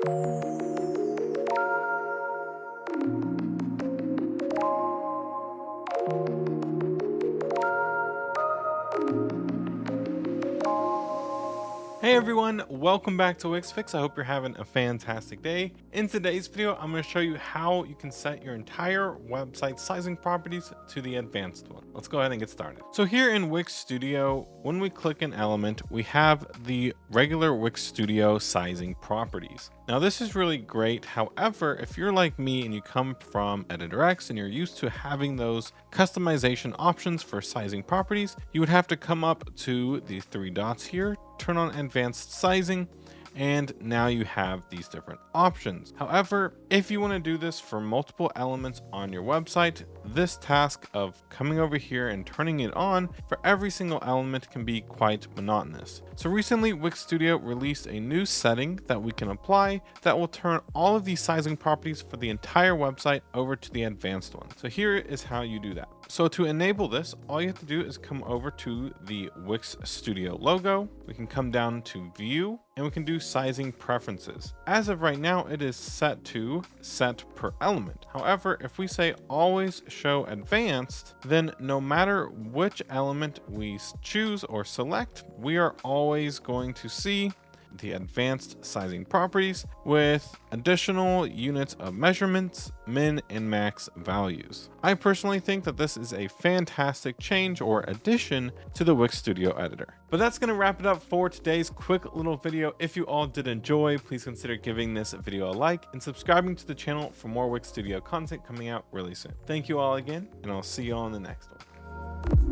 Hey everyone, welcome back to Wix Fix. I hope you're having a fantastic day. In today's video, I'm going to show you how you can set your entire website sizing properties to the advanced one. Let's go ahead and get started. So here in Wix Studio, when we click an element, we have the regular Wix Studio sizing properties. Now this is really great. However, if you're like me and you come from Editor X and you're used to having those customization options for sizing properties, you would have to come up to the three dots here, turn on advanced sizing, and now you have these different options. However, if you want to do this for multiple elements on your website, this task of coming over here and turning it on for every single element can be quite monotonous. So recently, Wix Studio released a new setting that we can apply that will turn all of these sizing properties for the entire website over to the advanced one. So here is how you do that. So to enable this, all you have to do is come over to the Wix Studio logo. We can come down to View, and we can do sizing preferences. As of right now, it is set to set per element. However, if we say always show advanced, then no matter which element we choose or select, we are always going to see the advanced sizing properties with additional units of measurements, min and max values. I personally think that this is a fantastic change or addition to the Wix Studio editor. But that's going to wrap it up for today's quick little video. If you all did enjoy, please consider giving this video a like and subscribing to the channel for more Wix Studio content coming out really soon. Thank you all again, and I'll see you all in the next one.